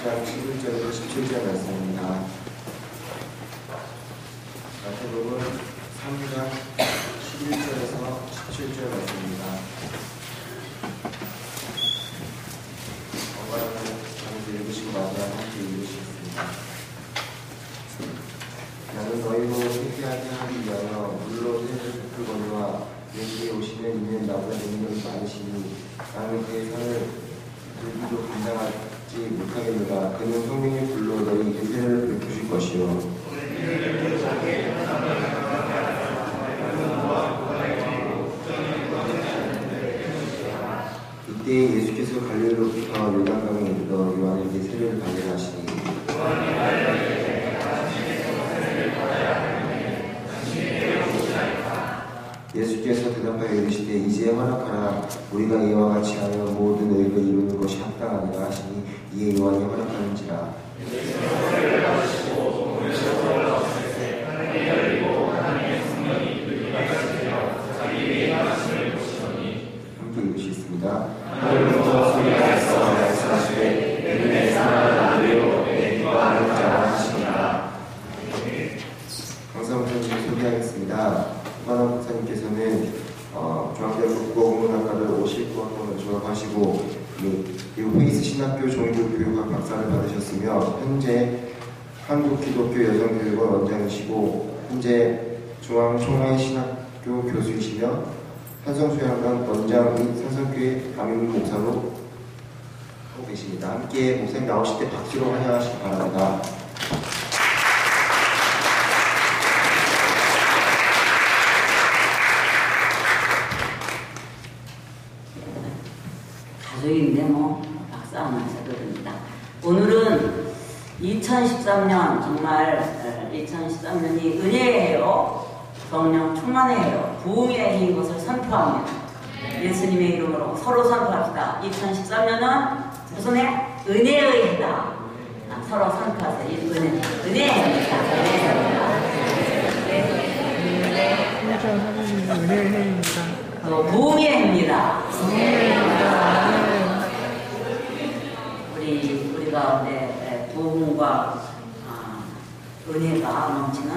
3장 11절에서 17절 말씀입니다. 마태복음 3장 11절에서 17절 말씀입니다. 번갈아서 먼저 읽으시고 마지막 함께 읽으시겠습니다. 나는 너희로 회개하게 하기 위하여 물로 해를 베풀거니와 내게 오시는 이는 나보다 능력이 많으시니 나는 그의 산을 들기도 감당하지 못하겠노라. 그는 성령의 불로 너희에게 세례를 베푸실 것이요 이때 예수께서 갈릴리로부터 요단강에 이르러 요한에게 세례를 받으라 하시니 예수께서 대답하여 이르시되 이제 허락하라. 우리가 이와 같이 하여 모든 의를 이루는 것이 합당하니라 하시니 이에 요한이 허락하는지라. 함께 읽으시겠습니다. 하늘부터 소리가 있어 말씀하시되 이는 내 사랑하는 아들이요 내 기뻐하는 자라 하시니라. 강사 목사님 소개하겠습니다. 김만환 목사님께서는 중앙대학교 국어국문학과를 59학번으로 졸업하시고 미국 페이스 신학교 종교교육학 박사를 받으셨으며 현재 한국기독교여성교육원 원장이시고 현재 중앙총회신학교 교수이시며 산성수양관 원장 및 산성교회 담임 목사로 하고 계십니다. 함께 목사님 나오실 때 박수로 환영하시기 바랍니다. 가족인데 뭐 박수 안 하셔도 됩니다. 오늘은 2013년 정말 2013년이 은혜예요. 성령 충만의 해요. 부흥의 해인 것을 선포합니다. 예수님의 이름으로 서로 선포합시다. 2013년은 무슨 해? 은혜의 해다. 서로 선포하세요. 은혜의 해입니다. 은혜의 해입니다. 부흥의 해입니다. 우리 가운데 부흥과 은혜가 넘치는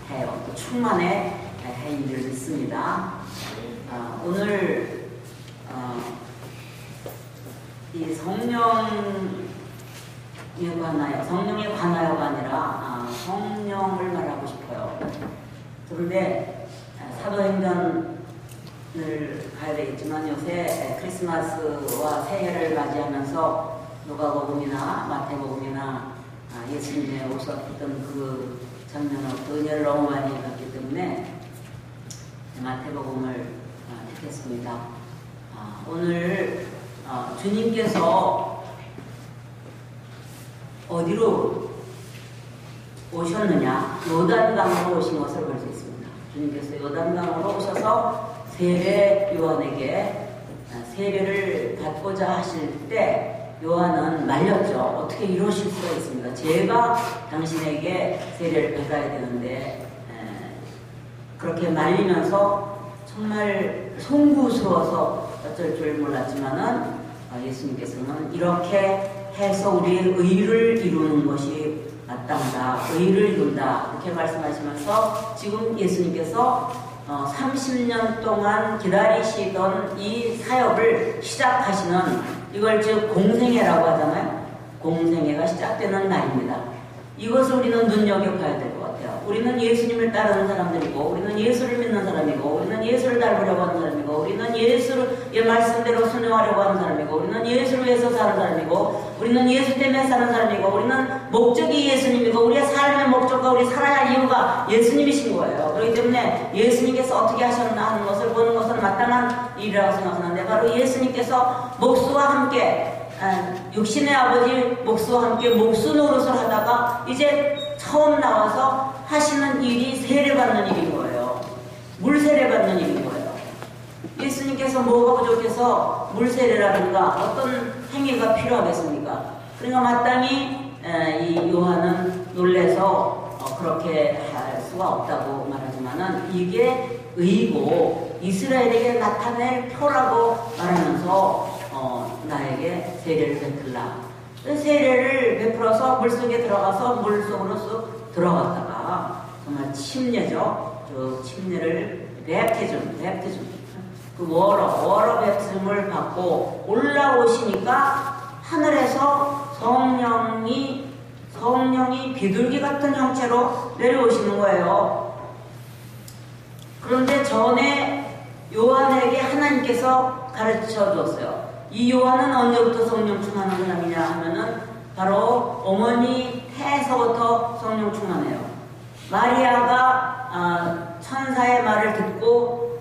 해요. 충만의 해인 줄 믿습니다. 오늘 이 성령에 관하여가 아니라 성령을 말하고 싶어요. 그런데 사도행전을 가야 되겠지만 요새 크리스마스와 새해를 맞이하면서 누가복음이나 마태복음이나 예수님의 오셨던 그 장면을 은혜를 너무 많이 받기 때문에 마태복음을 택했습니다. 오늘 주님께서 어디로 오셨느냐? 요단강으로 오신 것을 볼 수 있습니다. 주님께서 요단강으로 오셔서 세례 요한에게 세례를 받고자 하실 때 요한은 말렸죠. 어떻게 이러실 수가 있습니까? 제가 당신에게 세례를 받아야 되는데 그렇게 말리면서 정말 송구스러워서 어쩔 줄 몰랐지만은 예수님께서는 이렇게 해서 우리의 의를 이루는 것이 마땅하다. 의를 이룬다. 이렇게 말씀하시면서 지금 예수님께서 30년 동안 기다리시던 이 사역을 시작하시는 이걸 즉 공생애라고 하잖아요. 공생애가 시작되는 날입니다. 이것을 우리는 눈여겨봐야 될 것 같아요. 우리는 예수님을 따르는 사람들이고 우리는 예수를 믿는 사람이고 우리는 예수를 닮으려고 하는 사람이고 우리는 예수의 말씀대로 순종하려고 하는 사람이고 우리는 예수를 위해서 사는 사람이고 우리는 예수 때문에 사는 사람이고 우리는 목적이 예수님이고 우리의 삶의 목적과 우리 살아야 할 이유가 예수님이신 거예요. 그렇기 때문에 예수님께서 어떻게 하셨나 하는 것을 보는 것은 마땅한 일이라고 생각하는데 바로 예수님께서 목수와 함께 육신의 아버지 목수와 함께 목수 노릇을 하다가 이제 처음 나와서 하시는 일이 세례받는 일인 거예요. 물 세례받는 일인 거예요. 예수님께서 뭐가 부족해서 물 세례라든가 어떤 행위가 필요하겠습니까? 그러니까 마땅히 이 요한은 놀래서 그렇게 할 수가 없다고 말하지만은 이게 의고 이스라엘에게 나타낼 표라고 말하면서 나에게 세례를 베풀라. 세례를 베풀어서 물속에 들어가서 물속으로 쑥 들어갔다가 정말 침례죠. 저 침례를 베프티즘 그 워러 베프티즘을 받고 올라오시니까 하늘에서 성령이 비둘기 같은 형체로 내려오시는 거예요. 그런데 전에 요한에게 하나님께서 가르쳐 주었어요. 이 요한은 언제부터 성령 충만한 사람이냐 하면은 바로 어머니 태에서부터 성령 충만해요. 마리아가 천사의 말을 듣고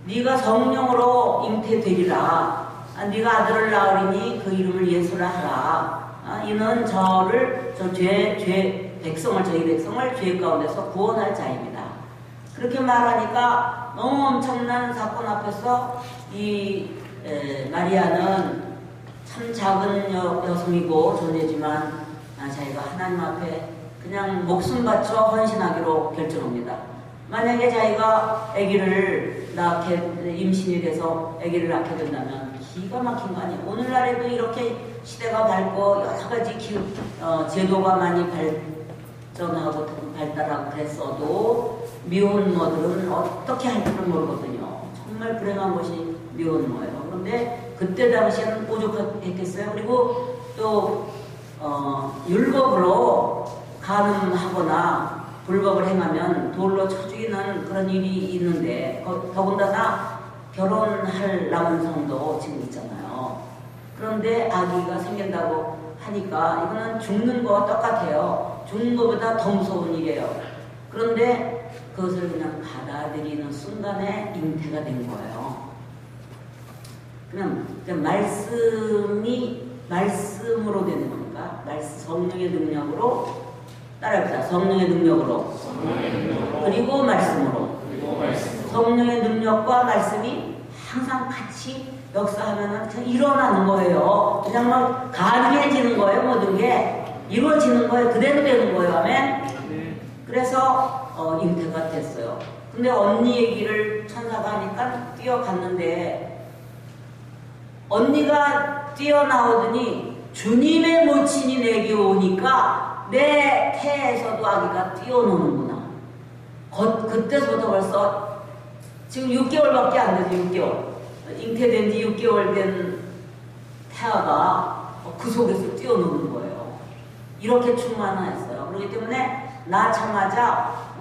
네가 성령으로 잉태되리라. 네가 아들을 낳으리니 그 이름을 예수라 하라. 이는 저희 백성을 죄 가운데서 구원할 자입니다. 그렇게 말하니까 너무 엄청난 사건 앞에서 이 마리아는 참 작은 여성이고 존재지만 자기가 하나님 앞에 그냥 목숨 바쳐 헌신하기로 결정합니다. 만약에 자기가 아기를 임신이 돼서 아기를 낳게 된다면 기가 막힌 거 아니에요. 오늘날에도 이렇게 시대가 밝고 여러 가지 제도가 많이 발전하고 발달하고 그랬어도 미혼모들은 어떻게 할 줄을 모르거든요. 정말 불행한 것이 미혼모예요. 그런데 그때 당시에는 오죽했겠어요. 그리고 또 율법으로 간음하거나 불법을 행하면 돌로 쳐 죽이는 그런 일이 있는데 더군다나 결혼할 남성도 지금 있잖아요. 그런데 아기가 생긴다고 하니까 이거는 죽는 거와 똑같아요. 죽는 것보다 더 무서운 일이에요. 그런데 그것을 그냥 받아들이는 순간에 잉태가 된 거예요. 그냥 말씀으로 되는 겁니까? 성령의 능력으로 따라합시다. 성령의 능력으로. 그리고 말씀으로. 성령의 능력과 말씀이 항상 같이 역사하면은 그냥 일어나는 거예요. 그냥 막 가능해지는 거예요. 모든 게 이루어지는 거예요. 그대로 되는 거예요. 아멘. 그래서 잉태가 됐어요. 근데 언니 얘기를 천사가 하니까 뛰어갔는데 언니가 뛰어나오더니 주님의 모친이 내게 오니까 내 태에서도 아기가 뛰어노는구나. 그때부터 벌써 지금 6개월밖에 안 되죠. 6개월. 잉태된 지 6개월 된 태아가 그 속에서 뛰어노는 거예요. 이렇게 충만했어요. 그렇기 때문에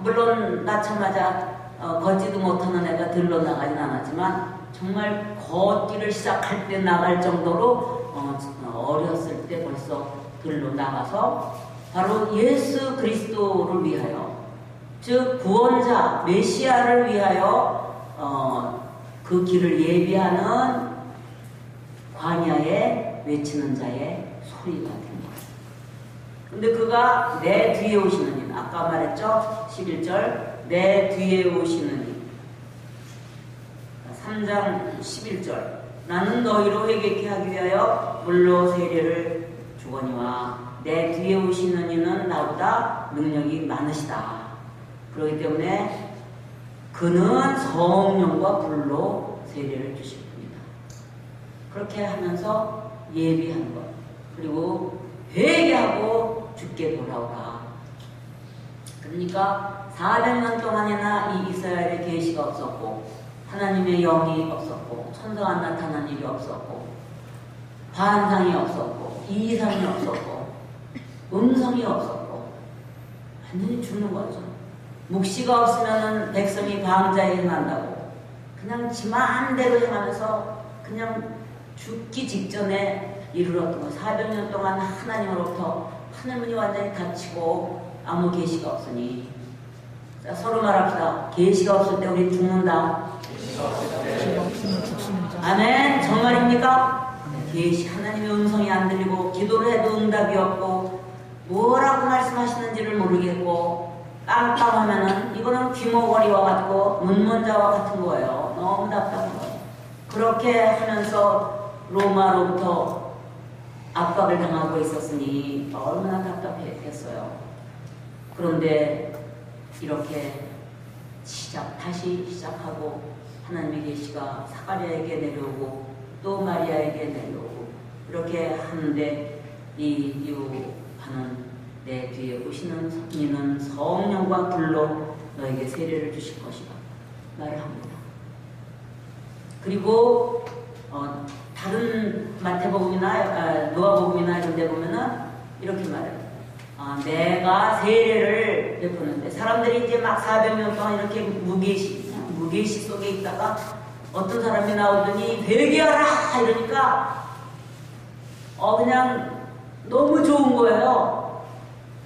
물론 낳자마자 걷지도 못하는 애가 들러 나가진 않았지만 정말 걷기를 시작할 때 나갈 정도로 어렸을 때 벌써 들러 나가서 바로 예수 그리스도를 위하여, 즉 구원자 메시아를 위하여 그 길을 예비하는 광야에 외치는 자의 소리가 된 거예요. 근데 그가 내 뒤에 오시는 이, 아까 말했죠? 11절 내 뒤에 오시는 이, 3장 11절 나는 너희로 회개케 하기 위하여 물로 세례를 주거니와 내 뒤에 오시는 이는 나보다 능력이 많으시다. 그렇기 때문에 그는 성령과 불로 세례를 주실 분이다. 그렇게 하면서 예비하는 것, 그리고 회개하고 주께 돌아오라. 그러니까 400년 동안이나 이 이스라엘에 계시가 없었고 하나님의 영이 없었고 천사가 나타난 일이 없었고 반상이 없었고 이상이 없었고 음성이 없었고 완전히 죽는 거죠. 묵시가 없으면 백성이 방자에 행한다고 그냥 지 마음대로 행하면서 그냥 죽기 직전에 이르렀던 거. 400년 동안 하나님으로부터 하늘문이 완전히 닫히고 아무 계시가 없으니, 자, 서로 말합시다. 계시가 없을 때 우리 죽는다. 아멘. 정말입니까? 계시, 하나님의 음성이 안 들리고 기도를 해도 응답이 없고 뭐라고 말씀하시는지를 모르겠고 깜깜하면은 이거는 귀머거리와 같고 눈먼자와 같은 거예요. 너무 답답한 거예요. 그렇게 하면서 로마로부터 압박을 당하고 있었으니 얼마나 답답했겠어요. 그런데 이렇게 다시 시작하고 하나님의 계시가 사가랴에게 내려오고 또 마리아에게 내려오고 이렇게 하는데 하는 내 뒤에 오시는 이는 성령과 불로 너에게 세례를 주실 것이다 말을 합니다. 그리고 다른 마태복음이나 누가복음이나 이런 데 보면은 이렇게 말해요. 내가 세례를 베푸는데 사람들이 이제 막 400명 동안 이렇게 무계시 속에 있다가 어떤 사람이 나오더니 회개하라 이러니까 그냥 너무 좋은 거예요.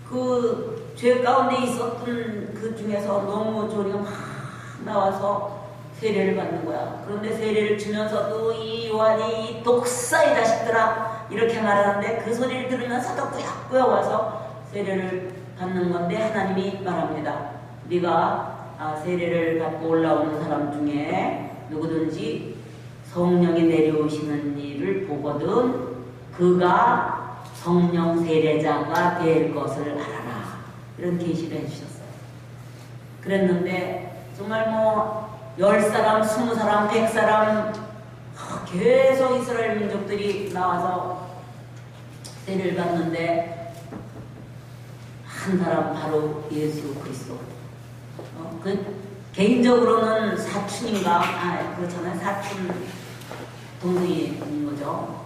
그 죄 가운데 있었던 그 중에서 너무 좋으니까 막 나와서 세례를 받는 거야. 그런데 세례를 주면서도 이 요한이 독사 이 자식들아 이렇게 말하는데 그 소리를 들으면서도 꾸역꾸역 와서 세례를 받는 건데 하나님이 말합니다. 네가 세례를 받고 올라오는 사람 중에 누구든지 성령이 내려오시는 일을 보거든 그가 성령 세례자가 될 것을 알아라. 이런 계시를 해주셨어요. 그랬는데 정말 10사람, 20사람, 100사람 계속 이스라엘 민족들이 나와서 세례를 받는데 한 사람 바로 예수 그리스도. 개인적으로는 사촌인가? 그렇잖아요. 사촌 동생이 있는 거죠.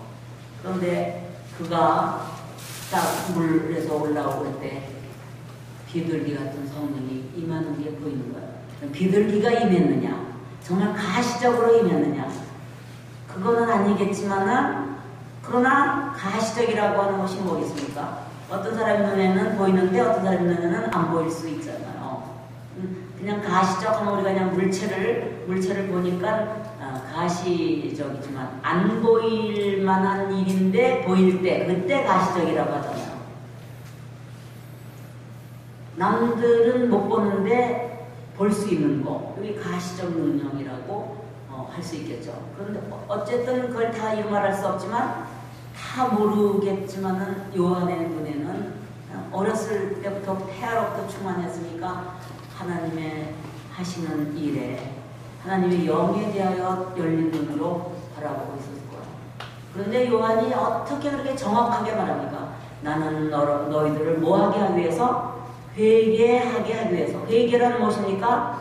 그런데 그가 딱 물에서 올라올 때 비둘기 같은 성령이 임하는 게 보이는 거예요. 비둘기가 임했느냐? 정말 가시적으로 임했느냐? 그거는 아니겠지만은 그러나 가시적이라고 하는 것이 뭐겠습니까? 어떤 사람 눈에는 보이는데 어떤 사람 눈에는 안 보일 수 있잖아요. 그냥 가시적 하면 우리가 그냥 물체를 보니까 가시적이지만 안 보일 만한 일인데 보일 때 그때 가시적이라고 하잖아요. 남들은 못 보는데 볼 수 있는 거 여기 가시적 능력이라고 할 수 있겠죠. 그런데 어쨌든 그걸 다 이루 말할 수 없지만 다 모르겠지만은 요한의 눈에는 어렸을 때부터 태아로부터 충만했으니까 하나님의 하시는 일에 하나님의 영에 대하여 열린 눈으로 바라보고 있었을 거예요. 그런데 요한이 어떻게 그렇게 정확하게 말합니까? 나는 너희들을 뭐하게 하기 위해서? 회개하게 하기 위해서. 회개란 무엇입니까?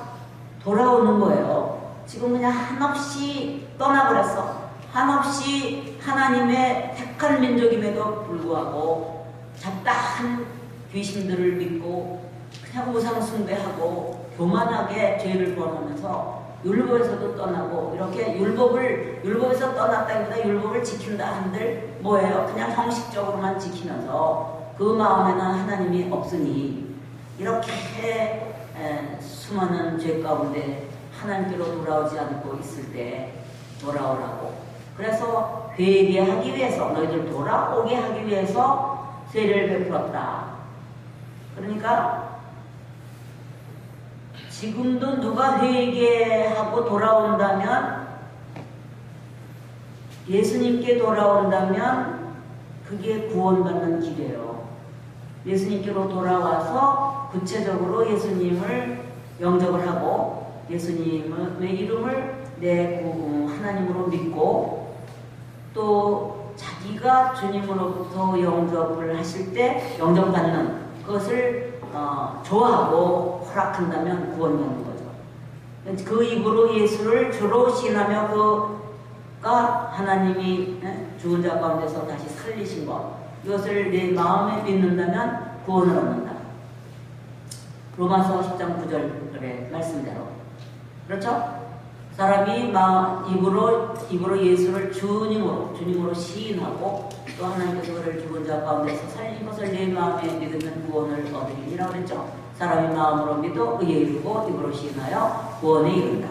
돌아오는 거예요. 지금 그냥 한없이 떠나버렸어. 한없이 하나님의 택한 민족임에도 불구하고 잡다한 귀신들을 믿고 그냥 우상 숭배하고 교만하게 죄를 범하면서 율법에서도 떠나고 이렇게 율법에서 떠났다기보다 율법을 지킨다 한들 뭐예요? 그냥 형식적으로만 지키면서 그 마음에는 하나님이 없으니 이렇게 수많은 죄 가운데 하나님께로 돌아오지 않고 있을 때 돌아오라고. 그래서 회개하기 위해서 너희들 돌아오게 하기 위해서 세례를 베풀었다. 그러니까 지금도 누가 회개하고 돌아온다면 예수님께 돌아온다면 그게 구원받는 길이에요. 예수님께로 돌아와서 구체적으로 예수님을 영접을 하고 예수님의 이름을 내 하나님으로 믿고 또 자기가 주님으로부터 영접을 하실 때 영접받는 그것을 좋아하고 허락한다면 구원받는 거죠. 그 입으로 예수를 주로 신하며 그가 하나님이 죽은 자 가운데서 다시 살리신 것 이것을 내 마음에 믿는다면 구원을 얻는다. 로마서 10장 9절의 말씀대로. 그렇죠? 사람이 입으로 예수를 주님으로 시인하고 또 하나님께서 그를 죽은 자 가운데서 살린 것을 내 마음에 믿으면 구원을 얻으리라 그랬죠. 사람이 마음으로 믿어 의에 이르고 입으로 시인하여 구원에 이른다.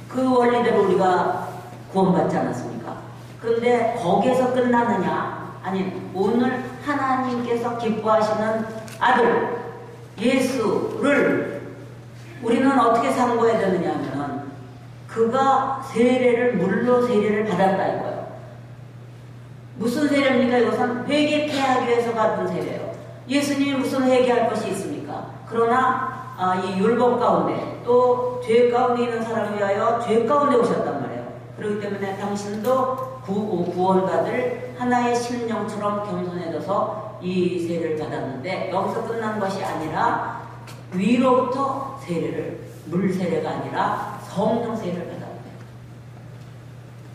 그 원리대로 우리가 구원받지 않았습니까? 그런데 거기에서 끝나느냐? 아니, 오늘 하나님께서 기뻐하시는 아들 예수를 우리는 어떻게 상고해야 되느냐 하면 그가 물로 세례를 받았다 이거예요. 무슨 세례입니까? 이것은 회개케 하기 위해서 받은 세례예요. 예수님이 무슨 회개할 것이 있습니까? 그러나 이 율법 가운데 또 죄 가운데 있는 사람을 위하여 죄 가운데 오셨단 말이에요. 그렇기 때문에 당신도 구원받을 하나의 심령처럼 겸손해져서 이 세례를 받았는데 여기서 끝난 것이 아니라 위로부터 세례를 물 세례가 아니라 성령 세례를 받았다.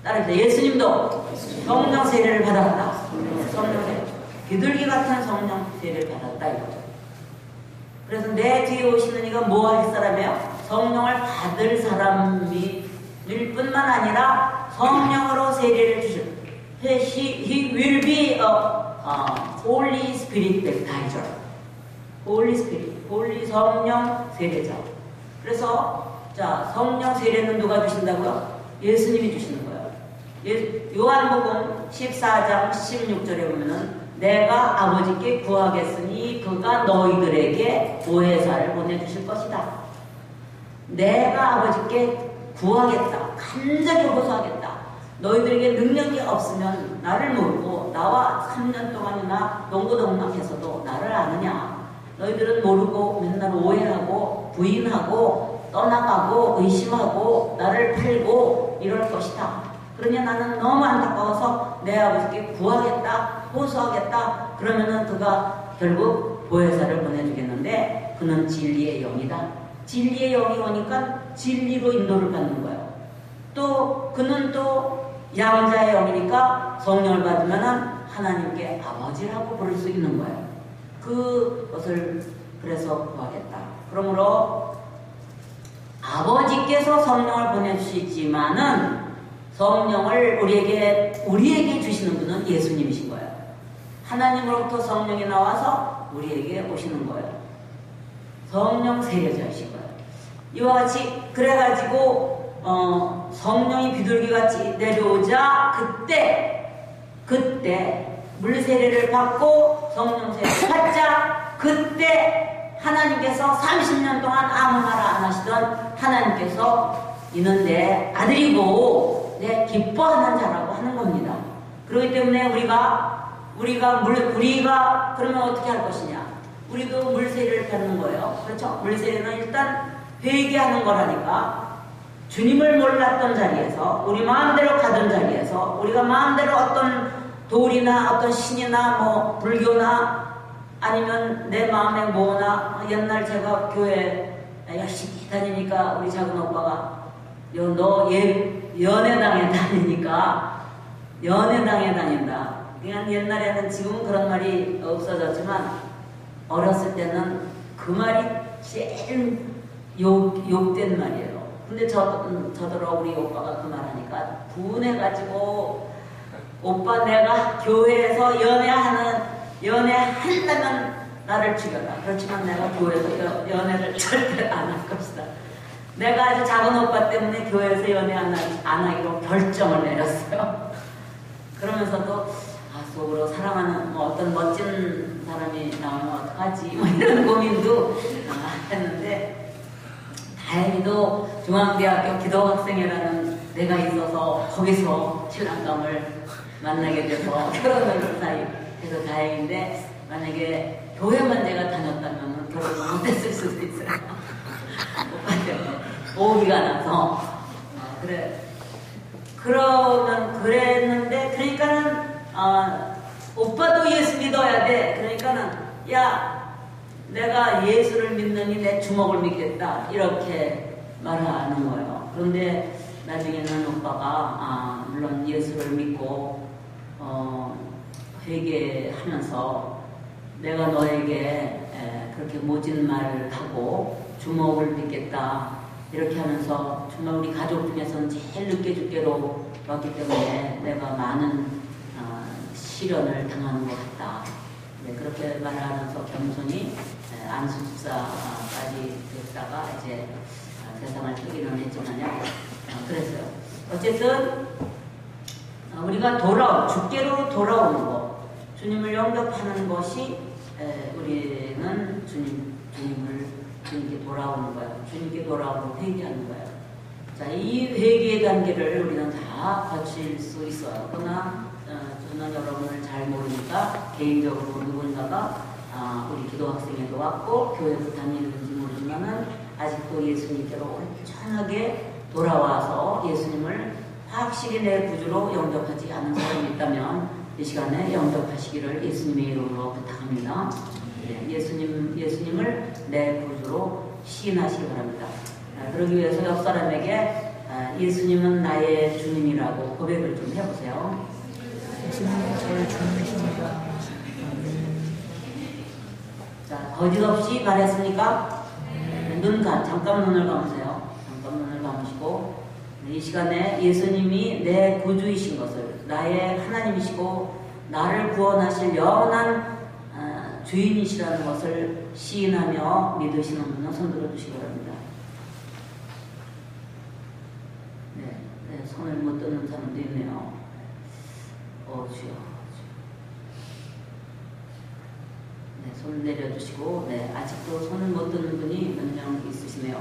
따라서 예수님도 성령 세례를 받았다. 성령 세례. 비둘기 같은 성령 세례를 받았다 이거죠. 그래서 내 뒤에 오시는 이가 뭐 할 사람이에요? 성령을 받을 사람일 뿐만 아니라 성령으로 세례를 주실. He will be a Holy Spirit baptizer. Holy Spirit, Holy 성령 세례자. 그래서 자 성령 세례는 누가 주신다고요? 예수님이 주시는 거예요. 요한복음 14장 16절에 보면은 내가 아버지께 구하겠으니 그가 너희들에게 보혜사를 보내주실 것이다. 내가 아버지께 구하겠다. 간절히 호소하겠다. 너희들에게 능력이 없으면 나를 모르고 나와 3년 동안이나 농구동락해서도 나를 아느냐. 너희들은 모르고 맨날 오해하고 부인하고 떠나가고 의심하고 나를 팔고 이럴 것이다. 그러니 나는 너무 안타까워서 내 아버지께 구하겠다. 호소하겠다. 그러면은 그가 결국 보혜사를 보내주겠는데 그는 진리의 영이다. 진리의 영이 오니까 진리로 인도를 받는 거예요. 또 그는 또 양자의 영이니까 성령을 받으면은 하나님께 아버지라고 부를 수 있는 거예요. 그것을 그래서 구하겠다. 그러므로 아버지께서 성령을 보내주시지만은 성령을 우리에게 주시는 분은 예수님이신 거예요. 하나님으로부터 성령이 나와서 우리에게 오시는 거예요. 성령 세례자이신 거예요. 이와 같이 그래가지고 성령이 비둘기같이 내려오자 그때 물세례를 받고 성령 세례를 받자 그때 하나님께서 30년 동안 아무 말 안 하시던 하나님께서 이는 내 아들이고 내 기뻐하는 자라고 하는 겁니다. 그렇기 때문에 우리가 그러면 어떻게 할 것이냐? 우리도 물세례를 받는 거예요. 그렇죠? 물세례는 일단 회개하는 거라니까 주님을 몰랐던 자리에서 우리 마음대로 가던 자리에서 우리가 마음대로 어떤 돌이나 어떤 신이나 뭐 불교나 아니면 내 마음에 뭐나 옛날 제가 교회 열심히 다니니까 우리 작은 오빠가 너 연애당에 다니니까 연애당에 다닌다. 그냥 옛날에는 지금은 그런 말이 없어졌지만 어렸을 때는 그 말이 제일 욕된 말이에요. 근데 저더러 우리 오빠가 그 말하니까 분해가지고 오빠 내가 교회에서 연애한다면 나를 죽여라. 그렇지만 내가 교회에서 연애를 절대 안 할 것이다. 내가 아주 작은 오빠 때문에 교회에서 연애 안 하기로 결정을 내렸어요. 그러면서도 속으로 사랑하는 어떤 멋진 사람이 나오면 어떡하지 뭐 이런 고민도 했는데 다행히도 중앙대학교 기도학생회라는 데가 있어서 거기서 신랑감을 만나게 돼서 결혼을 해서 다행인데 만약에 교회만 내가 다녔다면 결혼을 못했을 수도 있어요. 오빠 때문에 오기가 나서 그러면 그랬는데 그러니까는 오빠도 예수 믿어야 돼. 그러니까는 야 내가 예수를 믿느니 내 주먹을 믿겠다 이렇게 말하는 거예요. 그런데 나중에는 오빠가 물론 예수를 믿고 회개하면서 내가 너에게 그렇게 모진 말을 하고 주먹을 믿겠다 이렇게 하면서 정말 우리 가족 중에서는 제일 늦게 죽게로 왔기 때문에 내가 많은 시련을 당하는 것 같다. 네, 그렇게 말하면서 겸손히 안수집사까지 됐다가 이제 세상을 뜨기는 했지만요. 그랬어요. 어쨌든 우리가 주께로 돌아오는 것, 주님을 영접하는 것이 우리는 주님께 돌아오는 거예요. 주님께 돌아오고 회개하는 거예요. 자, 이 회개의 단계를 우리는 다 거칠 수 있어요. 그러나 저는 여러분을 잘 모르니까 개인적으로 누군가가 우리 기도학생회도 왔고 교회도 다니는지 모르지만은 아직도 예수님께로 온전하게 돌아와서 예수님을 확실히 내 구주로 영접하지 않은 사람이 있다면 이 시간에 영접하시기를 예수님의 이름으로 부탁합니다. 네, 예수님을 내 구주로 시인하시기 바랍니다. 그러기 위해서 옆 사람에게 예수님은 나의 주님이라고 고백을 좀 해보세요. 예수님은 저의 주님이십니다. 자, 거짓없이 말했습니까? 잠깐 눈을 감으세요. 잠깐 눈을 감으시고, 이 시간에 예수님이 내 구주이신 것을, 나의 하나님이시고 나를 구원하실 영원한 주인이시라는 것을 시인하며 믿으시는 분은 손들어 주시기 바랍니다. 네, 손을 못 드는 사람도 있네요. 주여. 네, 손 내려주시고, 네, 아직도 손을 못 드는 분이 몇 명 있으시네요.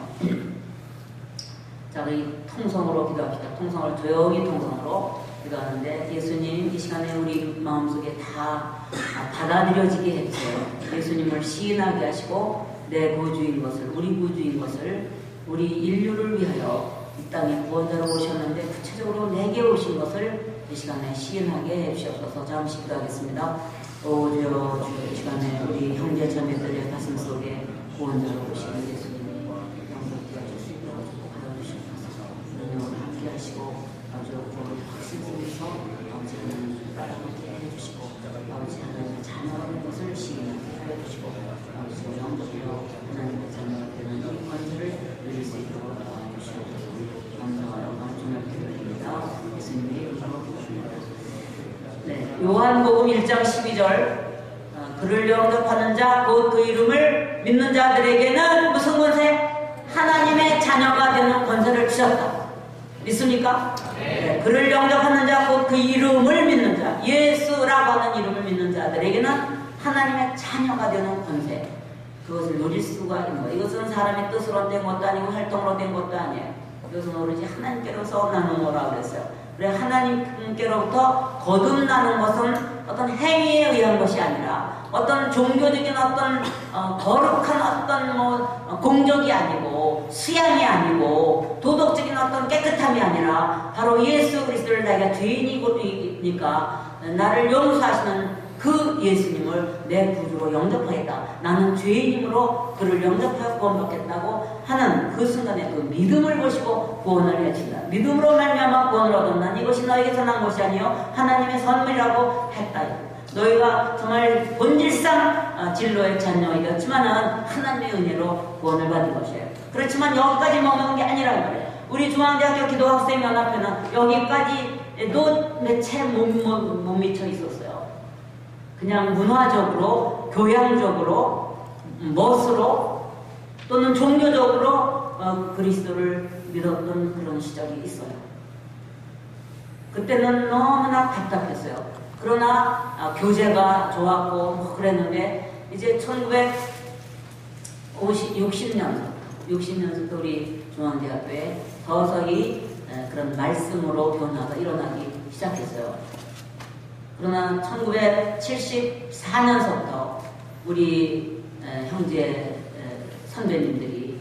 자, 우리 통성으로 기도합시다. 조용히 통성으로 기도하는데, 예수님 이 시간에 우리 마음속에 다 받아들여지게 해주세요. 예수님을 시인하게 하시고 내 구주인 것을, 우리 구주인 것을, 우리 인류를 위하여 이 땅에 구원자로 오셨는데 구체적으로 내게 오신 것을 이 시간에 시인하게 해주셔서 잠시 기도하겠습니다. 주여, 이 시간에 우리 형제 자매들의 가슴 속에 구원자로 오신 예수님이 영접되어 주시고 받아주시옵소서. 능력을 함께 하시고 아버지 구원을 확신 속에서 아버지 하나님을 따라가게 해주시고 아버지 하나님의 자녀라는 것을 시인하게 하여주시고 아버지 영접되어 하나님의 자녀가 되는 이 권세를 누릴 수 있도록 도와주시옵소서. 감사하여 주님을 기도드립니다. 예수님의 이름으로 기도드립니다. 네, 요한복음 1장 12절 그를 영접하는 자 곧 그 이름을 믿는 자들에게는 무슨 권세? 하나님의 자녀가 되는 권세를 주셨다. 믿습니까? 네, 그를 영접하는 자 곧 그 이름을 믿는 자, 예수라고 하는 이름을 믿는 자들에게는 하나님의 자녀가 되는 권세, 그것을 누릴 수가 있는 거예요. 이것은 사람의 뜻으로 된 것도 아니고 활동으로 된 것도 아니에요. 이것은 오로지 하나님께로서 나는 거라고 그랬어요. 그래, 하나님께로부터 거듭나는 것은 어떤 행위에 의한 것이 아니라 어떤 종교적인 어떤 거룩한 어떤 공적이 아니고 수양이 아니고 도덕적인 어떤 깨끗함이 아니라 바로 예수 그리스도를 내가 죄인이니까 나를 용서하시는 그 예수님을 내 구주로 영접하겠다. 나는 죄인이므로 그를 영접하여 구원받겠다고 하는 그 순간에 그 믿음을 보시고 구원을 해주신다. 믿음으로 말미암아 구원을 얻었나 이것이 너에게서 난 것이 아니요 하나님의 선물이라고 했다. 너희가 정말 본질상 진로의 자녀이었지만은 하나님의 은혜로 구원을 받은 것이에요. 그렇지만 여기까지 머무는 게 아니라고 그래요. 우리 중앙대학교 기도학생연합회는 여기까지도 채 못 미쳐 있었어요. 그냥 문화적으로, 교양적으로, 멋으로 또는 종교적으로 그리스도를 믿었던 그런 시절이 있어요. 그때는 너무나 답답했어요. 그러나 교재가 좋았고 그랬는데 이제 1960년부터 우리 중앙대학교에 서서히 그런 말씀으로 변화가 일어나기 시작했어요. 그러나 1974년서부터 우리 형제 선배님들이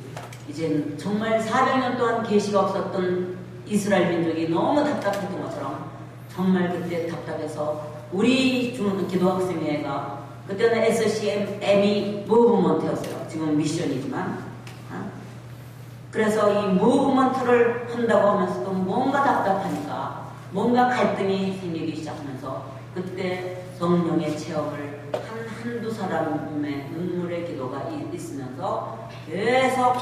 이제 정말 400년 동안 계시가 없었던 이스라엘 민족이 너무 답답했던 것처럼 정말 그때 답답해서 우리 기도학생회가 그때는 SCM이 무브먼트였어요. 지금 미션이지만 그래서 이 무브먼트를 한다고 하면서도 뭔가 답답하니까 뭔가 갈등이 생기기 시작하면서 그때 성령의 체험을 한두 사람의 눈물의 기도가 있으면서 계속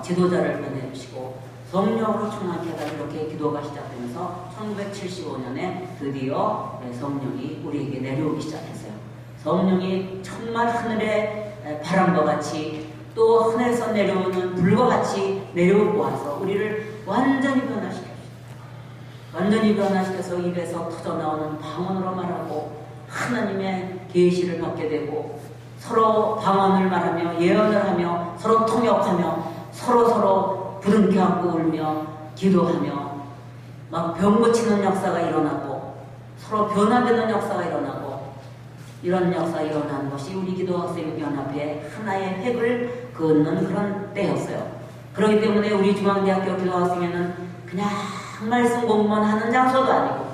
지도자를 보내주시고 성령으로 충만케 하다 이렇게 기도가 시작되면서 1975년에 드디어 성령이 우리에게 내려오기 시작했어요. 성령이 정말 하늘의 바람과 같이 또 하늘에서 내려오는 불과 같이 내려오고 와서 우리를 완전히 변화시켜서 입에서 터져나오는 방언으로 말하고 하나님의 계시를 받게 되고 서로 방언을 말하며 예언을 하며 서로 통역하며 서로 부둥켜 안고 울며 기도하며 막 병 고치는 역사가 일어나고 서로 변화되는 역사가 일어나고 이런 역사가 일어난 것이 우리 기도학생연합회의 하나의 획을 그는 그런 때였어요. 그렇기 때문에 우리 중앙대학교 기도학생회는 그냥 말씀 공부만 하는 장소도 아니고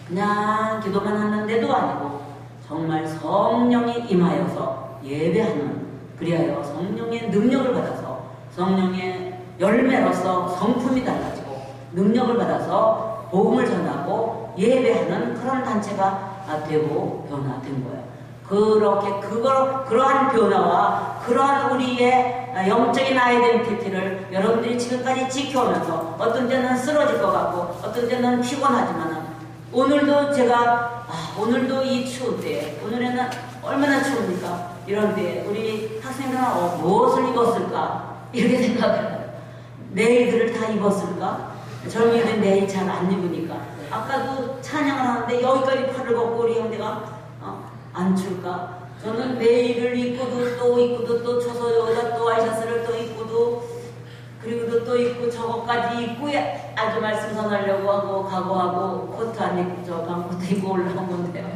그냥 기도만 하는데도 아니고 정말 성령이 임하여서 예배하는, 그리하여 성령의 능력을 받아서 성령의 열매로서 성품이 달라지고 능력을 받아서 복음을 전하고 예배하는 그런 단체가 되고 변화된 거예요. 그러한 변화와 그러한 우리의 영적인 아이덴티티를 여러분들이 지금까지 지켜오면서 어떤 때는 쓰러질 것 같고 어떤 때는 피곤하지만은 오늘도 오늘도 이 추운 때에, 오늘에는 얼마나 추웁니까? 이런 때에 우리 학생들은 무엇을 입었을까? 이렇게 생각해요. 내일들을 다 입었을까? 젊은이들은 내일 잘 안 입으니까. 아까도 찬양을 하는데 여기까지 팔을 걷고 우리 형제가 안 춥까? 저는 내일을 입고도 또 쳐서 여기다 또 와이셔츠를 또 입고도, 그리고 또 입고 저거까지 입고 아주 말씀 전하려고 하고 각오하고 코트 안 입고 저 방코트 입고 올라온 건데요.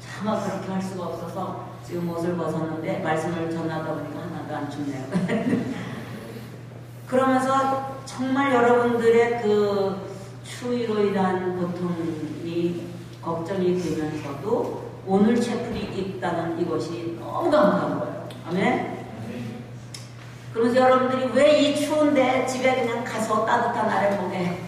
차마 그렇게 할 수가 없어서 지금 옷을 벗었는데 말씀을 전하다 보니까 하나도 안 춥네요. 그러면서 정말 여러분들의 그 추위로 인한 고통이 걱정이 되면서도 오늘 채플이 있다는 이것이 너무 감사한 거예요. 아멘. 그러면서 여러분들이 왜 이 추운데 집에 그냥 가서 따뜻한 아랫목에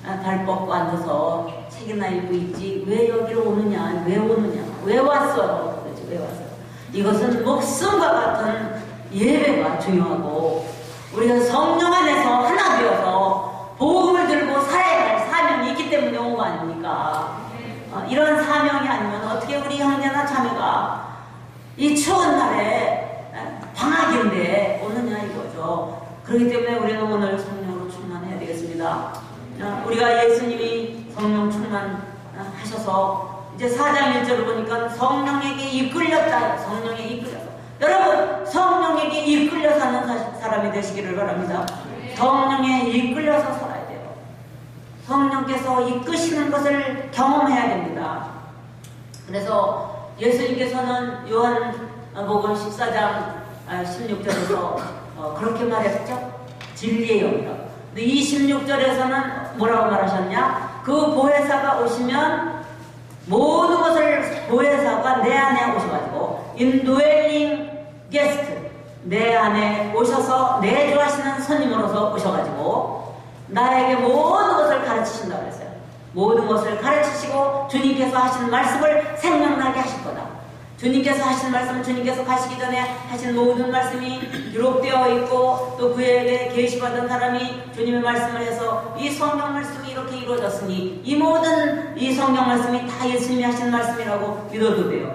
발 뻗고 앉아서 책이나 읽고 있지 왜 여기로 오느냐, 왜 왔어요? 도대체 왜 왔어요? 이것은 목숨과 같은 예배가 중요하고 우리가 성령 안에서 하나 되어서 복음을 들고 살아야 할 사명이 있기 때문에 온 거 아닙니까? 이런 사명이 아니면 어떻게 우리 형제나 자매가 이 추운 날에 방학인데 오느냐 이거죠. 그렇기 때문에 우리는 오늘 성령으로 충만해야 되겠습니다. 우리가 예수님이 성령 충만하셔서 이제 4장 1절을 보니까 성령에게 이끌렸다. 성령에 이끌려서. 여러분 성령에게 이끌려 사는 사람이 되시기를 바랍니다. 성령에 이끌려서 살아야 돼요. 성령께서 이끄시는 것을 경험해야 됩니다. 그래서 예수님께서는 요한복음 14장 16절에서 그렇게 말했죠. 진리의 영이다. 근데 26절에서는 뭐라고 말하셨냐? 그 보혜사가 오시면 모든 것을, 보혜사가 내 안에 오셔가지고 인도웰링 게스트, 내 안에 오셔서 내주하시는 손님으로서 오셔가지고 나에게 모든 것을 가르치신다고 그랬어요. 모든 것을 가르치시고 주님께서 하신 말씀을 생각나게 하실 거다. 주님께서 하신 말씀은 주님께서 가시기 전에 하신 모든 말씀이 기록되어 있고 또 그에게 계시받은 사람이 주님의 말씀을 해서 이 성경 말씀이 이렇게 이루어졌으니 이 모든 이 성경 말씀이 다 예수님이 하신 말씀이라고 믿어도 돼요.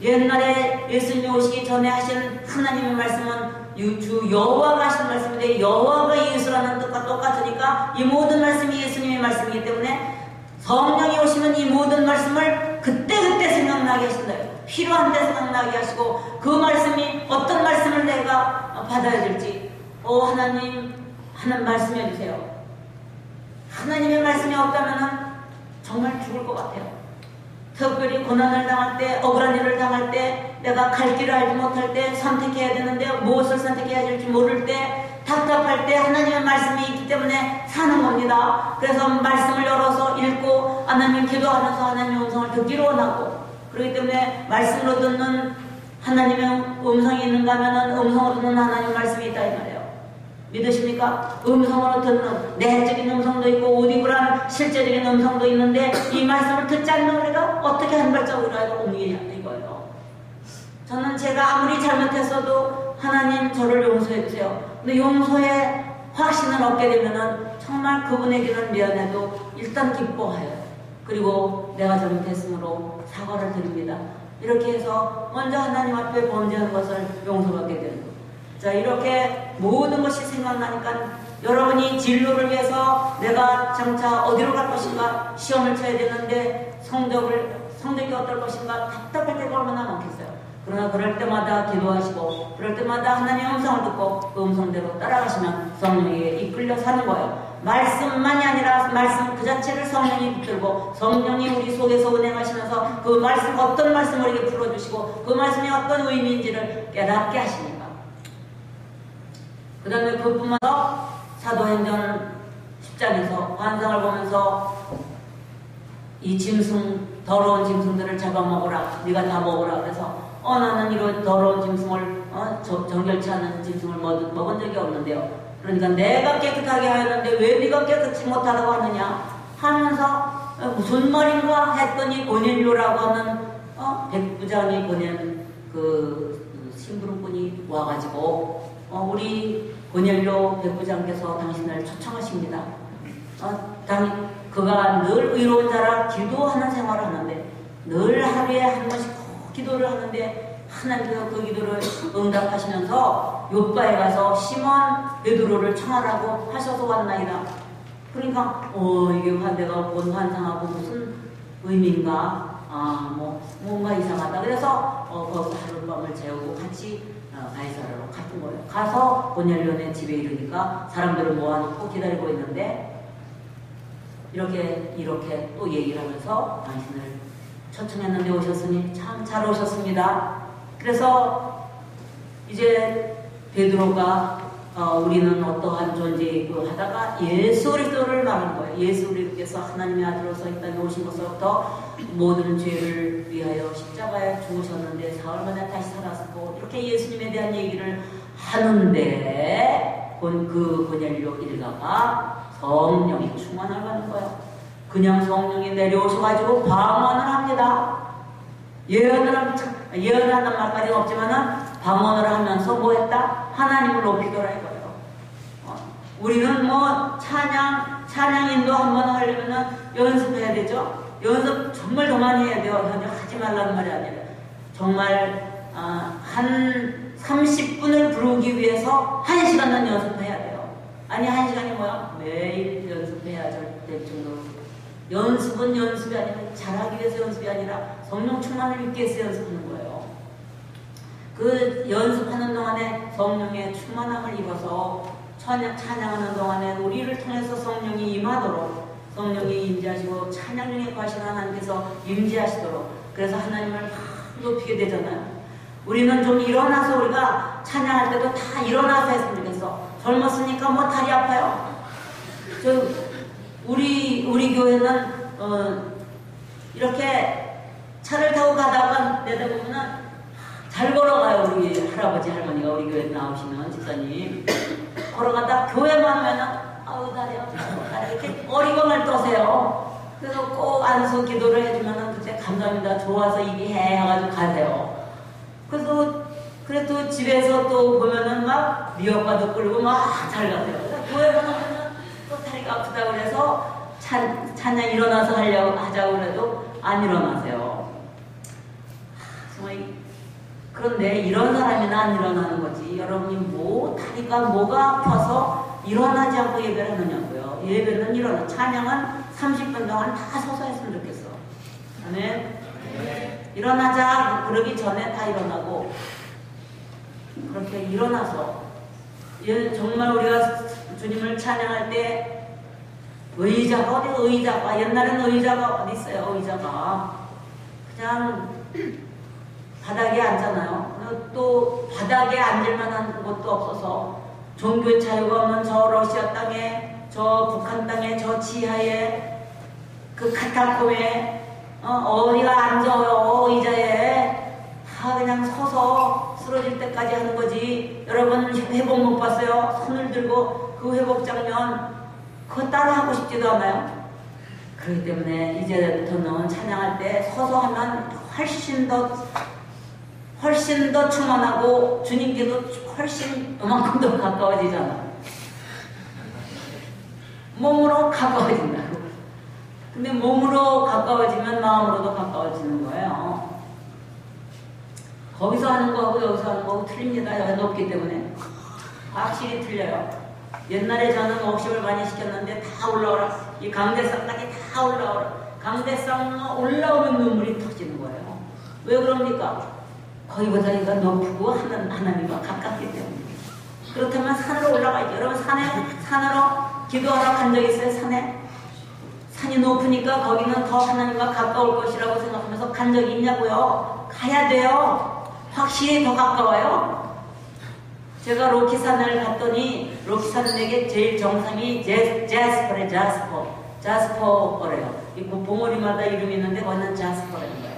옛날에 예수님이 오시기 전에 하신 하나님의 말씀은 주 여호와가 하신 말씀인데 여호와가 예수라는 뜻과 똑같으니까 이 모든 말씀이 예수님의 말씀이기 때문에 성령이 오시면 이 모든 말씀을 그때그때 생각나게 하신다. 필요한 때 생각나게 하시고 그 말씀이 어떤 말씀을 내가 받아야 될지 하나님 말씀해 주세요. 하나님의 말씀이 없다면 정말 죽을 것 같아요. 특별히 고난을 당할 때, 억울한 일을 당할 때, 내가 갈 길을 알지 못할 때, 선택해야 되는데 무엇을 선택해야 될지 모를 때, 답답할 때 하나님의 말씀이 있기 때문에 사는 겁니다. 그래서 말씀을 열어서 읽고 하나님 기도하면서 하나님의 음성을 듣기로 원하고, 그렇기 때문에 말씀으로 듣는 하나님의 음성이 있는가 하면 음성으로 듣는 하나님의 말씀이 있다 이 말이에요. 믿으십니까? 음성으로 듣는 내적인 음성도 있고 옷 입으라는 실제적인 음성도 있는데 이 말씀을 듣지 않는 우리가 어떻게 한 발자국이라도 옮기냐 이거예요. 저는 제가 아무리 잘못했어도 하나님 저를 용서해 주세요. 근데 용서의 확신을 얻게 되면은 정말 그분에게는 미안해도 일단 기뻐해요. 그리고 내가 잘못했으므로 사과를 드립니다. 이렇게 해서 먼저 하나님 앞에 범죄한 것을 용서받게 되는 거예요. 자, 이렇게 모든 것이 생각나니까 여러분이 진로를 위해서 내가 장차 어디로 갈 것인가 시험을 쳐야 되는데 성적이 어떨 것인가 답답할 때가 얼마나 많겠어요. 그러나 그럴 때마다 기도하시고 그럴 때마다 하나님의 음성을 듣고 그 음성대로 따라가시면 성령에게 이끌려 사는 거예요. 말씀만이 아니라 말씀 그 자체를 성령이 붙들고 성령이 우리 속에서 운행하시면서 그 말씀 어떤 말씀을 우리에게 풀어주시고 그 말씀이 어떤 의미인지를 깨닫게 하십니다. 그 다음에 그뿐만 아니라 사도행전 10장에서 환상을 보면서 이 짐승, 더러운 짐승들을 잡아먹으라. 네가 다 먹으라. 그래서 나는 이런 더러운 짐승을 정결치 않은 짐승을 먹은 적이 없는데요. 그러니까 내가 깨끗하게 하였는데 왜 네가 깨끗이 못하다고 하느냐 하면서 무슨 말인가 했더니 고넬료라고 하는 백부장이 보낸 그 심부름꾼이 와가지고 우리 고넬료 백부장께서 당신을 초청하십니다. 그가 늘 의로운 자라 기도하는 생활을 하는데 늘 하루에 한 번씩 기도를 하는데 하나님께서 그 기도를 응답하시면서 요바에 가서 시몬 베드로를 청하라고 하셔서 왔나이다. 그러니까 이게 내가 본 환상하고 무슨 의미인가 뭔가 이상하다. 그래서 거기서 하룻밤을 재우고 같이 가이사랴로 갔던 거예요. 가서 고넬료네 집에 이르니까 사람들을 모아놓고 기다리고 있는데 이렇게 또 얘기를 하면서 당신을 초청했는데 오셨으니 참 잘 오셨습니다. 그래서 이제 베드로가 우리는 어떠한 존재이고 하다가 예수 그리스도를 말하는 거예요. 예수 그리스도께서 하나님의 아들로서 이 땅에 오신 것으로부터 모든 죄를 위하여 십자가에 죽으셨는데 사흘 만에 다시 살았고 이렇게 예수님에 대한 얘기를 하는데 그 고넬료 일가가 성령이 충만을 받는 거예요. 그냥 성령이 내려오셔가지고 방언을 합니다. 예언을 한단 말까지는 없지만은 방언을 하면서 뭐 했다? 하나님을 높이더라 이거예요. 우리는 뭐 찬양 인도 한번 하려면은 연습해야 되죠. 연습 정말 더 많이 해야 돼요. 현재 하지 말라는 말이 아니라 정말 한 30분을 부르기 위해서 1시간은 연습해야 돼요. 아니 1시간이 뭐야? 매일 연습해야 될 정도로. 연습은 연습이 아니라 잘하기 위해서 연습이 아니라 성령 충만을 입기 위해서 연습하는 거예요. 그 연습하는 동안에 성령의 충만함을 입어서 찬양하는 동안에 우리를 통해서 성령이 임하도록 성령이 임재하시고 찬양중에 과신 하나님께서 임재하시도록 그래서 하나님을 막 높이게 되잖아요. 우리는 좀 일어나서 우리가 찬양할 때도 다 일어나서 했으면 좋겠어. 젊었으니까 뭐 다리 아파요. 우리 교회는 이렇게 차를 타고 가다가 내다보면은 잘 걸어가요. 우리 할아버지 할머니가 우리 교회 나오시면 집사님 걸어가다 교회만 하면은 아우 다리 아파 이렇게 어리광을 떠세요. 그래서 꼭 안수 기도를 해주면은 그때 감사합니다. 좋아서 입이 해가지고 가세요. 그래도 집에서 또 보면은 막 미역과도 끓고 막 잘 가세요. 교회만 하면은 또 다리가 아프다고 그래서 찬양 일어나서 하자고 그래도 안 일어나세요. 정말 그런데 이런 사람이나 안 일어나는 거지. 여러분이 다리가 뭐가 아파서 일어나지 않고 예배를 하느냐고요. 예배는 일어나. 찬양은 30분 동안 다 서서 했으면 좋겠어. 아멘. 일어나자 그러기 전에 다 일어나고 그렇게 일어나서 정말 우리가 주님을 찬양할 때 의자가 옛날에는 의자가 어디 있어요. 의자가 그냥 바닥에 앉잖아요. 또 바닥에 앉을 만한 곳도 없어서 종교의 자유가 없는 저 러시아 땅에 저 북한 땅에 저 지하에 그 카타콤에 어디가 앉아요. 의자에 다 그냥 서서 쓰러질 때까지 하는 거지. 여러분 회복 못 봤어요? 손을 들고 그 회복 장면 그거 따라 하고 싶지도 않아요. 그렇기 때문에 이제부터는 찬양할 때 서서 하면 훨씬 더 충만하고 주님께도 훨씬 그만큼 더 가까워지잖아. 몸으로 가까워진다고. 근데 몸으로 가까워지면 마음으로도 가까워지는 거예요. 거기서 하는 거하고 여기서 하는 거하고 틀립니다. 여기가 높기 때문에. 확실히 틀려요. 옛날에 저는 옥심을 많이 시켰는데 다 올라오라. 이 강대상까지 다 올라오라. 강대상 올라오면 눈물이 터지는 거예요. 왜 그럽니까? 거기보다 여기가 높고 하나님과 가깝기 때문에. 그렇다면 산으로 올라가야죠. 여러분 산으로 기도하러 간 적 있어요? 산이 높으니까 거기는 더 하나님과 가까울 것이라고 생각하면서 간 적이 있냐고요? 가야 돼요. 확실히 더 가까워요. 제가 로키산을 갔더니 로키산에게 제일 정상이 자스퍼래. 자스퍼래요. 이 봉우리마다 이름이 있는데 거기는 자스퍼라는 거예요.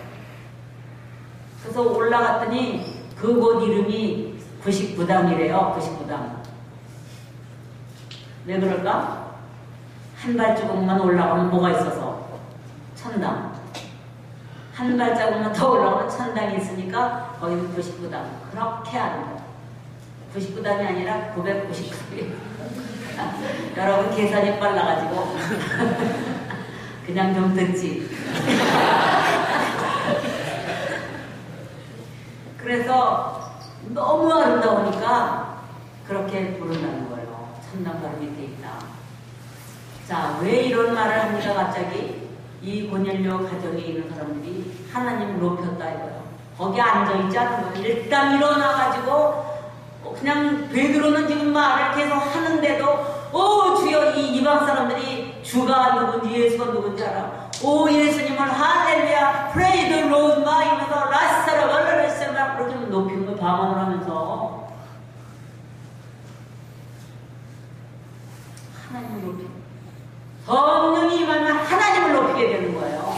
그래서 올라갔더니 그곳 이름이 99담이래요. 99담. 왜 그럴까? 한 발자국만 올라가면 뭐가 있어서? 천당. 한 발자국만 더 올라가면 천당이 있으니까 거기는 99담. 그렇게 하는 거예요. 99담이 아니라 999담이에요. 여러분 계산이 빨라가지고 그냥 좀 듣지. 그래서 너무 아름다우니까 그렇게 부른다는 거예요. 천당 바로 밑에 있다. 자, 왜 이런 말을 합니까? 갑자기 이 고넬료 가정에 있는 사람들이 하나님을 높였다 이거예요. 거기 앉아있지 않은 거예요. 일단 일어나가지고 그냥 베드로는 지금 말을 계속 하는데도 오 주여, 이 이방 사람들이 주가 누군지 예수가 누군지 알아. 오 예수님을 할렐루야 프레이 더 로드 막 이러면서 라사라 발라레스 막 그렇게 높이는 거 방언을 하면서 하나님을 높이고 성령이 임하면 하나님을 높이게 되는 거예요.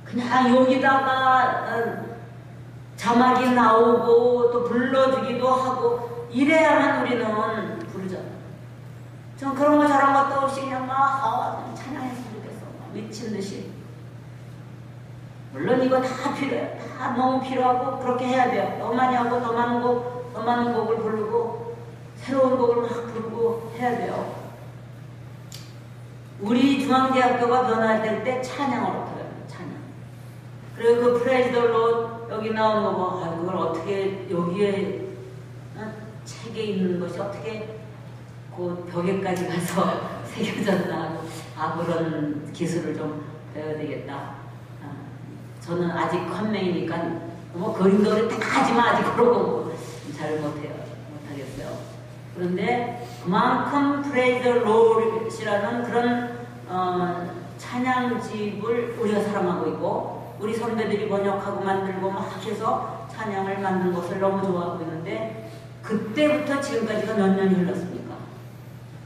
그냥 여기다가 자막이 나오고 또 불러주기도 하고 이래야만 우리는 부르잖아요. 전 그런 거 저런 것도 없이 그냥 막 찬양했으면 좋겠어. 미친 듯이. 물론 이거 다 필요해요. 다 너무 필요하고 그렇게 해야 돼요. 더 많이 하고 더 많은 곡을 부르고 새로운 곡을 막 부르고 해야 돼요. 우리 중앙대학교가 변화될 때 찬양을 어떻게 해요? 찬양. 그리고 그 프레이즈 더 로드 여기 나온 거 뭐, 그걸 어떻게 여기에 책에 있는 것이 어떻게 그 벽에까지 가서 새겨졌나. 그런 기술을 좀 배워야 되겠다. 저는 아직 헌맹이니까 뭐 그림도를 다 하지만 아직 그러고 잘 못하겠어요. 그런데 그만큼 프레이즈 롤이라는 그런 찬양집을 우리가 사랑하고 있고 우리 선배들이 번역하고 만들고 막 해서 찬양을 만든 것을 너무 좋아하고 있는데 그때부터 지금까지가 몇 년이 흘렀습니까?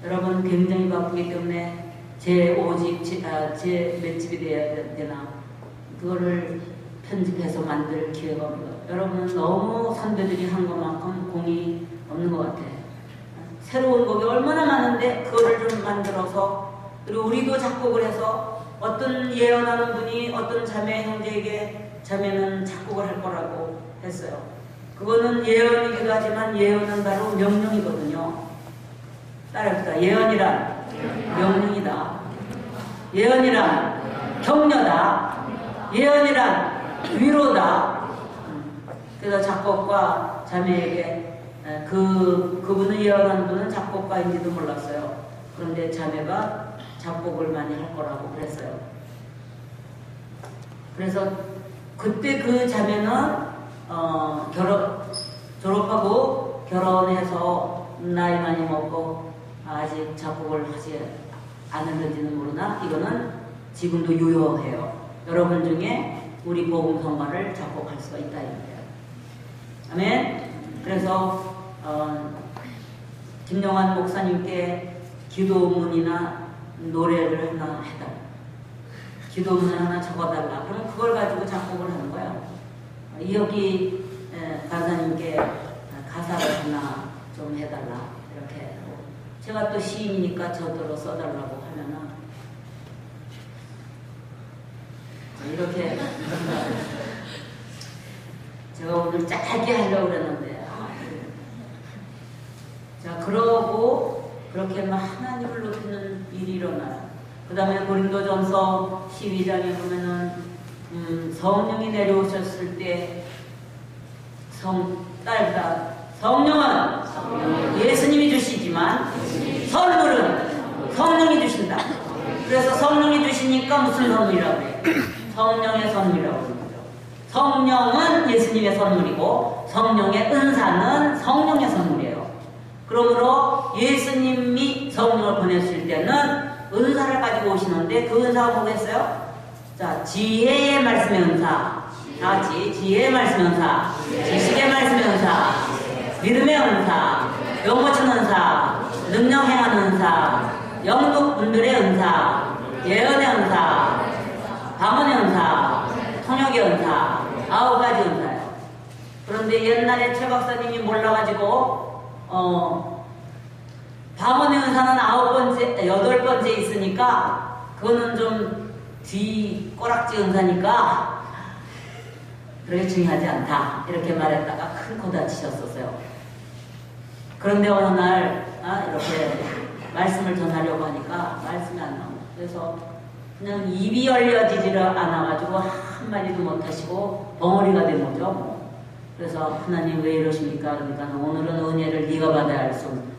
여러분 굉장히 바쁘기 때문에 제 5집, 제 몇 집이 돼야 되나 그거를 편집해서 만들 기회가 없어요. 여러분은 너무 선배들이 한 것만큼 공이 없는 것 같아요. 새로운 곡이 얼마나 많은데 그거를 좀 만들어서 그리고 우리도 작곡을 해서 어떤 예언하는 분이 어떤 자매 형제에게 자매는 작곡을 할 거라고 했어요. 그거는 예언이기도 하지만 예언은 바로 명령이거든요. 따라합시다. 예언이란 명령이다. 예언이란 격려다. 예언이란 위로다. 그래서 작곡가 자매에게 그분은 예언하는 분은 작곡가인지도 몰랐어요. 그런데 자매가 작곡을 많이 할 거라고 그랬어요. 그래서 그때 그 자매는 졸업하고 결혼해서 나이 많이 먹고 아직 작곡을 하지 않았는지는 모르나 이거는 지금도 유효해요. 여러분 중에 우리 복음 성가를 작곡할 수가 있다 이거예요. 아멘. 그래서 김영환 목사님께 기도문이나 노래를 하나 해달라. 기도문을 하나 적어달라. 그러면 그걸 가지고 작곡을 하는 거예요. 여기 간사님께 가사를 하나 좀 해달라. 이렇게 제가 또 시인이니까 저대로 써달라고 하면은 이렇게 제가 오늘 짧게 하려고 그랬는데 자 그러고 그렇게 막 하나님을 높이는 일이 일어나요. 그 다음에 고린도전서 12장에 보면은 성령이 내려오셨을 때 성령은 예수님이 주시지만 선물은 성령이 주신다. 그래서 성령이 주시니까 무슨 선물이라고 해요? 성령의 선물이라고 하는 거죠. 성령은 예수님의 선물이고 성령의 은사는 성령의 선물이에요. 그러므로 예수님이 성령을 보내실 때는 은사를 가지고 오시는데 그 은사가 뭐겠어요? 자, 지혜의 말씀의 은사. 다 같이 지혜의 말씀의 은사, 지식의 말씀의 은사, 믿음의 은사, 영고치는 은사, 능력 행하는 은사, 영국 분별의 은사, 예언의 은사, 방언의 은사, 통역의 은사, 9가지 은사예요. 그런데 옛날에 최 박사님이 몰라가지고 방언의 은사는 8번째 있으니까 그거는 좀 뒤 꼬락지 은사니까 그렇게 중요하지 않다 이렇게 말했다가 큰 코 다치셨었어요. 그런데 어느 날 이렇게 말씀을 전하려고 하니까 말씀이 안 나오고 그래서 그냥 입이 열려지지를 않아가지고 한마디도 못하시고 벙어리가 된 거죠. 뭐. 그래서 하나님 왜 이러십니까? 그러니까 오늘은 은혜를 네가 받아야 할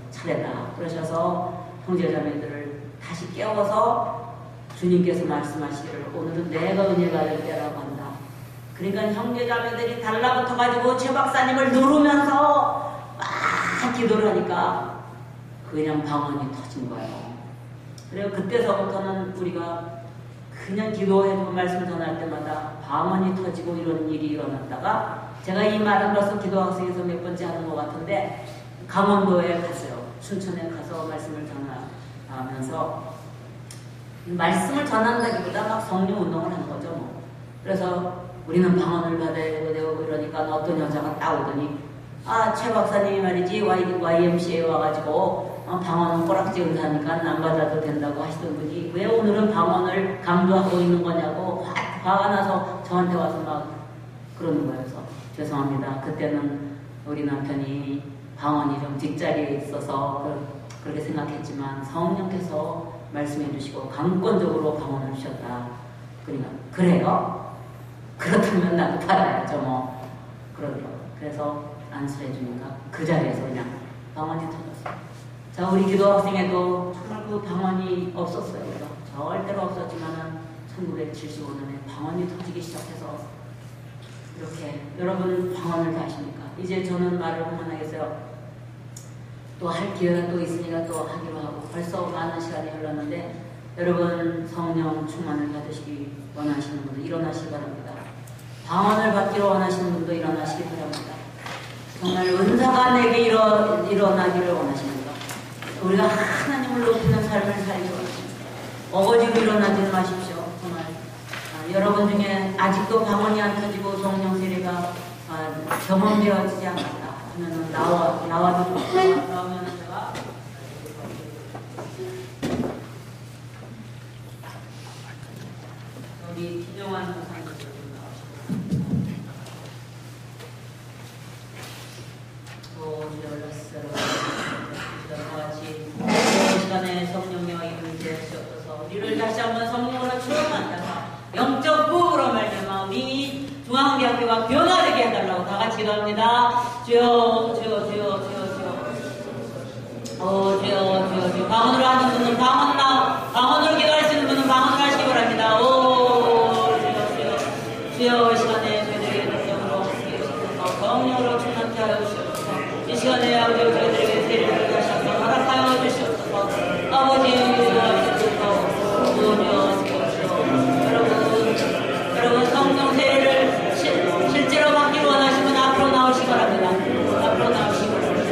차례다. 그러셔서 형제자매들을 다시 깨워서 주님께서 말씀하시기를 오늘은 내가 은혜 받을 때라고 한다. 그러니까 형제자매들이 달라붙어가지고 최 박사님을 누르면서 막 기도를 하니까 그냥 방언이 터진 거예요. 그래서 그때서부터는 우리가 그냥 기도해도 말씀 전할 때마다 방언이 터지고 이런 일이 일어났다가 제가 이 말은 벌써 기도학생에서 몇 번째 하는 것 같은데 강원도에 갔어요. 춘천에 가서 말씀을 전하면서 말씀을 전한다기보다 막 성령 운동을 하는 거죠. 뭐. 그래서 우리는 방언을 받아야 되고 이러니까 어떤 여자가 따오더니 최 박사님이 말이지 YMCA에 와가지고 방언은 꼬락지 은사니까 안 받아도 된다고 하시던 분이 왜 오늘은 방언을 강조하고 있는 거냐고 화가 나서 저한테 와서 막 그러는 거예요. 그래서 죄송합니다. 그때는 우리 남편이 방언이 좀 뒷자리에 있어서 그렇게 생각했지만 성령께서 말씀해 주시고 강권적으로 방언을 주셨다. 그러니까 그래요? 그렇다면 나도 받아야죠. 뭐 그러더라고요. 그래서 안수해 주니까 그 자리에서 그냥 방언이 터졌어요. 자, 우리 기도학생에도 정말 그 방언이 없었어요. 그래서 절대로 없었지만은 1975년에 방언이 터지기 시작해서 이렇게 여러분 방언을 다 하십니까? 이제 저는 말을 그만하겠어요. 또 할 기회가 또 있으니까 또 하기로 하고 벌써 많은 시간이 흘렀는데 여러분 성령 충만을 받으시기 원하시는 분들 일어나시기 바랍니다. 방언을 받기로 원하시는 분도 일어나시기 바랍니다. 정말 은사가 내게 일어나기를 원하십니다. 우리가 하나님을 높이는 삶을 살기 원하십니다. 어거지로 일어나지 마십시오. 정말 여러분 중에 아직도 방언이 안 터지고 성령 세례가 경험되어지지 않았다 하면은 나와도 나오면 제가 우리 김영환 목사님 같이 이 시간에 성령님과 임재 주옵소서. 우리를 다시 한번 성령으로 충만하셔서 영적 부흥으로 말미암아 우리 중앙대학교가 변화되게 해달라고 다 같이 기도합니다. 주여 주여 주여 주여 주여 주여 주여 주여. 방언으로 하는 분은 방언으로 기도할 수 있는 분은 방언으로 하시기 바랍니다. 주여 주여 주여. 이 시간에 저희들에게 능력으로 하시옵소서. 성령으로 충만케 하여 주시옵소서. 이 시간에 아버지 저희들에게 세례를 다시 한번 허락하여 주시옵소서. 아버지 주옵소서. 여러분 성령 세례를 실제로 받기로 원하시면 앞으로 나오시기 바랍니다. 앞으로 나오시기 바랍니다.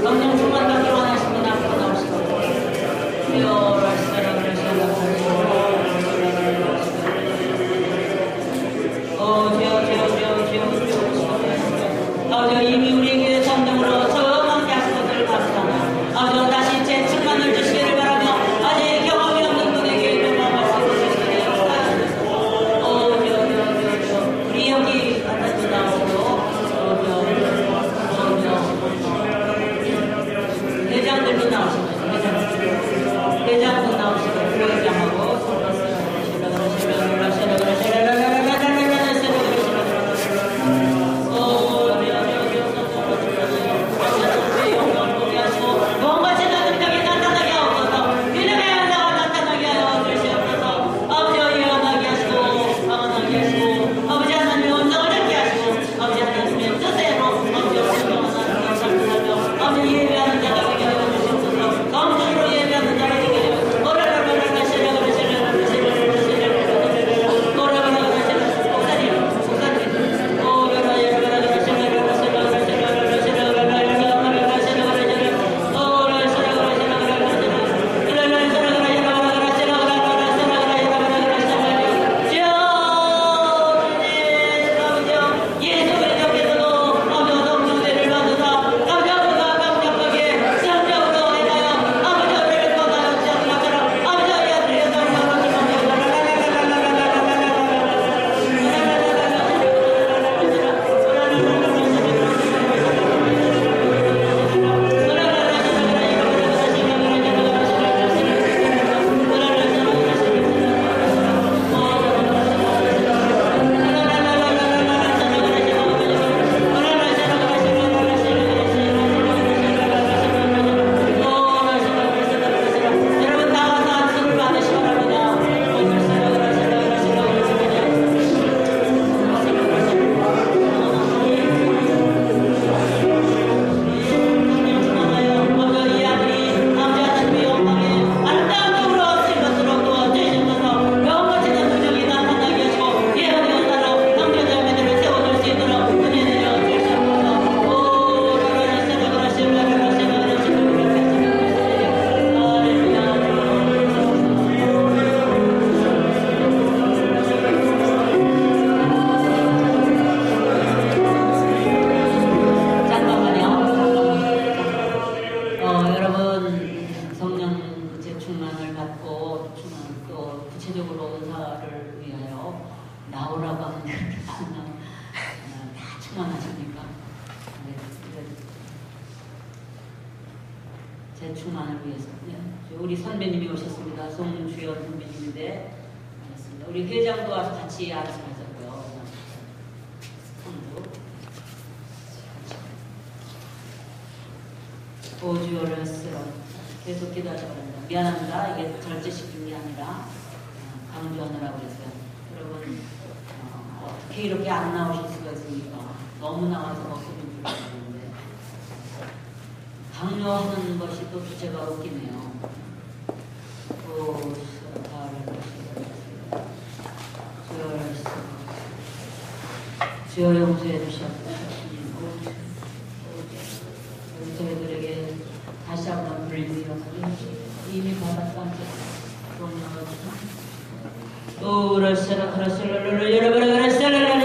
성령 충만 받기로 원하시면 앞으로 나오시기 바랍니다. 충만하십니까? 네. 재충만을 위해서. 네. 우리 선배님이 오셨습니다. 송주연 선배님인데, 알겠습니다. 우리 회장도 와서 같이 말씀하셨고요. 오주어를 쓰러 계속 기도하셔야 합니다. 미안합니다. 이게 절제시킨 게 아니라 강조하느라고 그랬어요. 여러분 어떻게 이렇게 안 나오실 수가 있습니까? 너무 나와서 먹기는 불편한데 강요하는 것이 또 주체가 웃기네요. 주여 용서해 주시옵소서. 저희들에게 다시 한번 불리며 이미 받았던 돈을 오르세라 그라셀라를 열어버려 그라셀라를